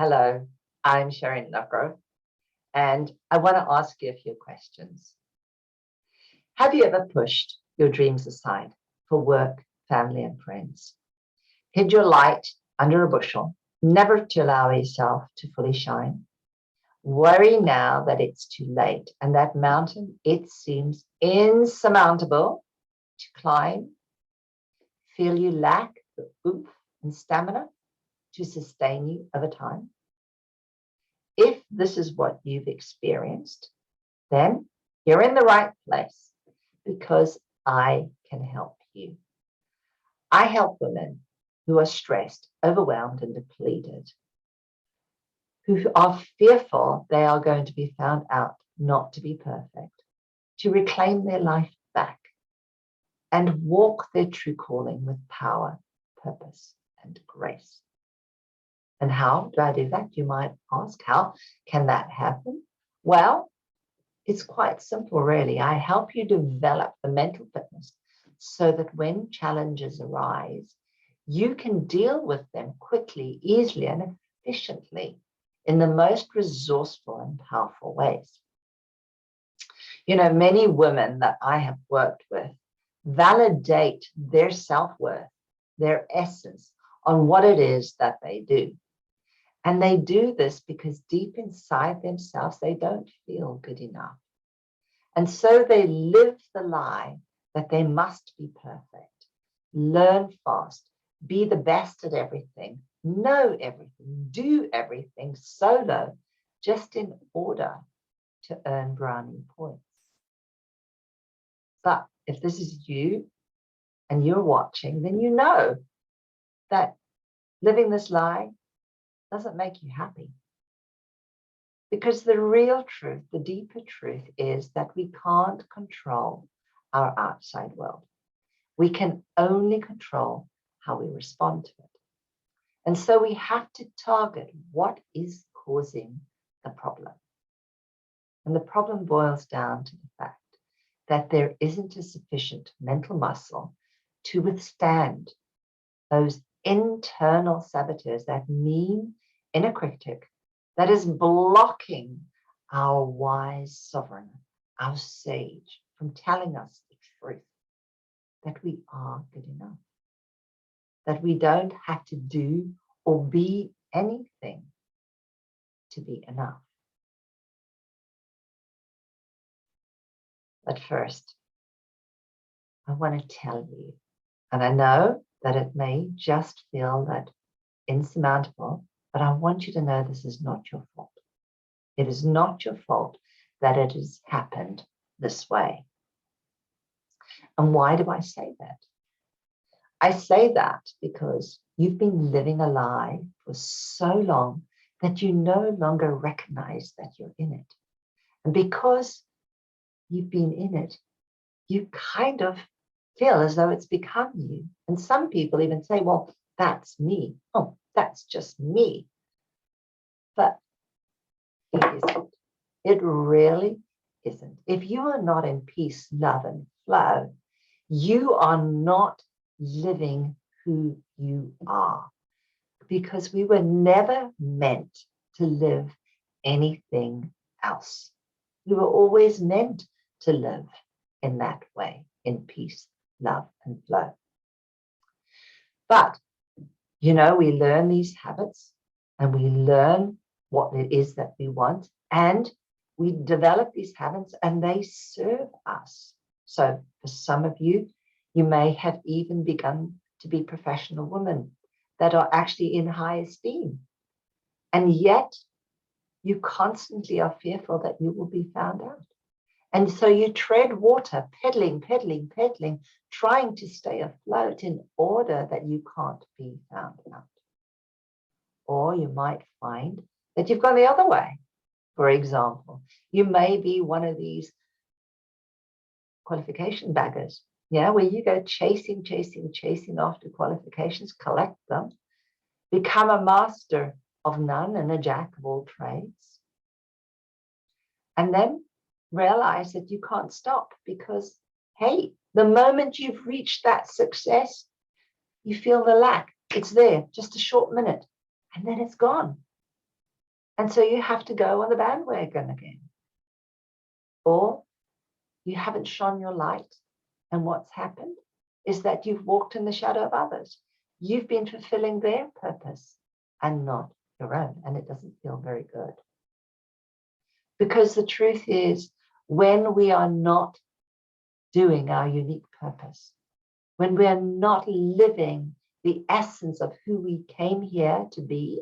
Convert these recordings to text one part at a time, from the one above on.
Hello, I'm Sharon Lovegrove, and I want to ask you a few questions. Have you ever pushed your dreams aside for work, family, and friends? Hid your light under a bushel, never to allow yourself to fully shine? Worry now that it's too late, and that mountain, it seems insurmountable to climb. Feel you lack the oomph and stamina to sustain you over time? If this is what you've experienced, then you're in the right place because I can help you. I help women who are stressed, overwhelmed, and depleted, who are fearful they are going to be found out not to be perfect, to reclaim their life back and walk their true calling with power, purpose, and grace. And how do I do that? You might ask, how can that happen? Well, it's quite simple, really. I help you develop the mental fitness so that when challenges arise, you can deal with them quickly, easily, and efficiently in the most resourceful and powerful ways. You know, many women that I have worked with validate their self-worth, their essence on what it is that they do. And they do this because deep inside themselves, they don't feel good enough. And so they live the lie that they must be perfect, learn fast, be the best at everything, know everything, do everything solo, just in order to earn brownie points. But if this is you and you're watching, then you know that living this lie doesn't make you happy. Because the real truth, the deeper truth is that we can't control our outside world. We can only control how we respond to it. And so we have to target what is causing the problem. And the problem boils down to the fact that there isn't a sufficient mental muscle to withstand those internal saboteurs, that mean inner critic that is blocking our wise sovereign, our sage, from telling us the truth, that we are good enough, that we don't have to do or be anything to be enough. But first, I want to tell you, and I know that it may just feel that insurmountable, but I want you to know this is not your fault. It is not your fault that it has happened this way. And why do I say that? I say that because you've been living a lie for so long that you no longer recognize that you're in it. And because you've been in it, you kind of feel as though it's become you. And some people even say, well, that's me. Oh, that's just me. But it isn't. It really isn't. If you are not in peace, love, and flow, you are not living who you are, because we were never meant to live anything else. We were always meant to live in that way, in peace, love, and flow. But, you know, we learn these habits and we learn what it is that we want, and we develop these habits and they serve us. So for some of you, you may have even begun to be professional women that are actually in high esteem. And yet you constantly are fearful that you will be found out. And so you tread water, pedaling, trying to stay afloat in order that you can't be found out. Or you might find that you've gone the other way. For example, you may be one of these qualification baggers, where you go chasing after qualifications, collect them, become a master of none and a jack of all trades, and then realize that you can't stop because, hey, the moment you've reached that success, you feel the lack. It's there, just a short minute, and then it's gone. And so you have to go on the bandwagon again. Or you haven't shone your light. And what's happened is that you've walked in the shadow of others. You've been fulfilling their purpose and not your own. And it doesn't feel very good. Because the truth is, when we are not doing our unique purpose, when we are not living the essence of who we came here to be,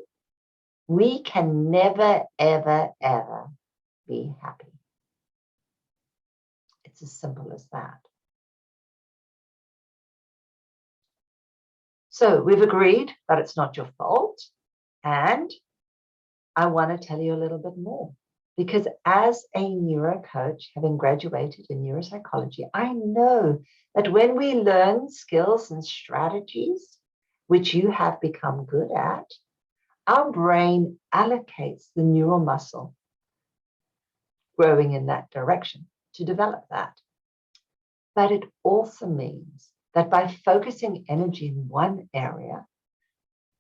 we can never, ever, ever be happy. It's as simple as that. So we've agreed that it's not your fault. And I want to tell you a little bit more. Because as a neuro coach, having graduated in neuropsychology, I know that when we learn skills and strategies, which you have become good at, our brain allocates the neural muscle growing in that direction to develop that. But it also means that by focusing energy in one area,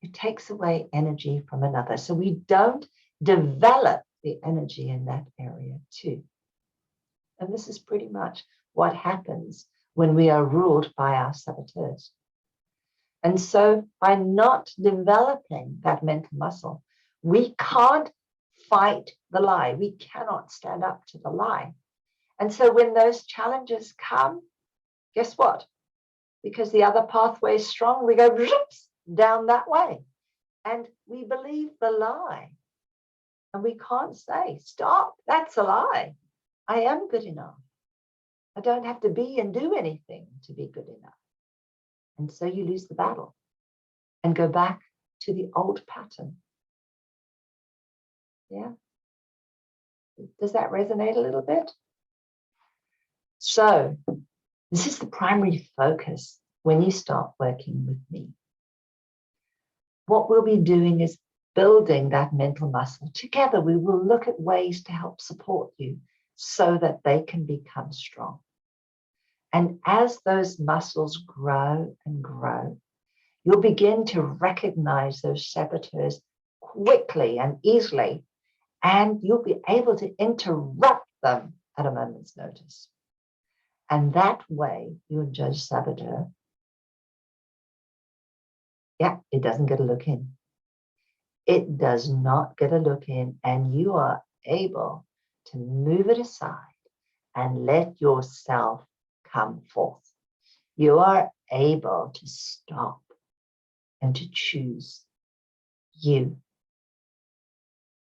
it takes away energy from another. So we don't develop the energy in that area too. And this is pretty much what happens when we are ruled by our saboteurs. And so by not developing that mental muscle, we can't fight the lie. We cannot stand up to the lie. And so when those challenges come, guess what? Because the other pathway is strong, we go down that way. And we believe the lie. And we can't say, stop, that's a lie. I am good enough. I don't have to be and do anything to be good enough. And so you lose the battle and go back to the old pattern. Yeah. Does that resonate a little bit? So this is the primary focus when you start working with me. What we'll be doing is building that mental muscle. Together, we will look at ways to help support you so that they can become strong. And as those muscles grow and grow, you'll begin to recognize those saboteurs quickly and easily, and you'll be able to interrupt them at a moment's notice. And that way, your judge saboteur, it doesn't get a look in. It does not get a look in, and you are able to move it aside and let yourself come forth. You are able to stop and to choose you.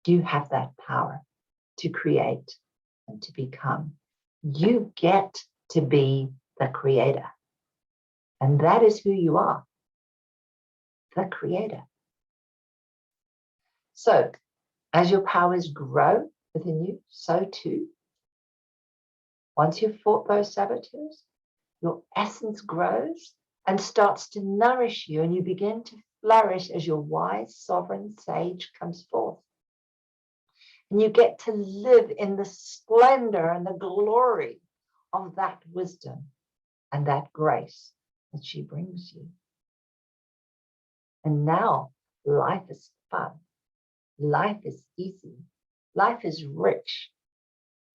You have that power to create and to become. You get to be the creator. And that is who you are, the creator. So as your powers grow within you, so too, once you've fought those saboteurs, your essence grows and starts to nourish you, and you begin to flourish as your wise, sovereign sage comes forth. And you get to live in the splendor and the glory of that wisdom and that grace that she brings you. And now life is fun. Life is easy. Life is rich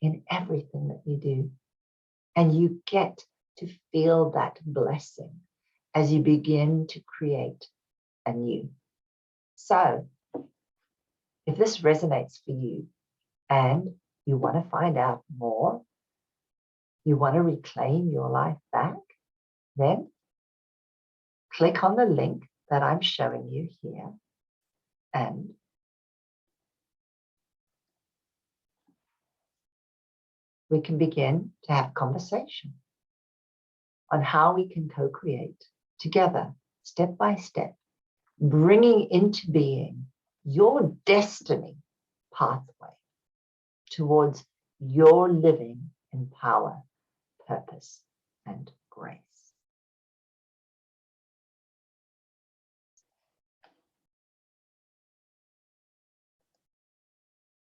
in everything that you do. And you get to feel that blessing as you begin to create anew. So if this resonates for you and you want to find out more, you want to reclaim your life back, then click on the link that I'm showing you here, and we can begin to have conversation on how we can co-create together, step by step, bringing into being your destiny pathway towards your living in power, purpose, and grace.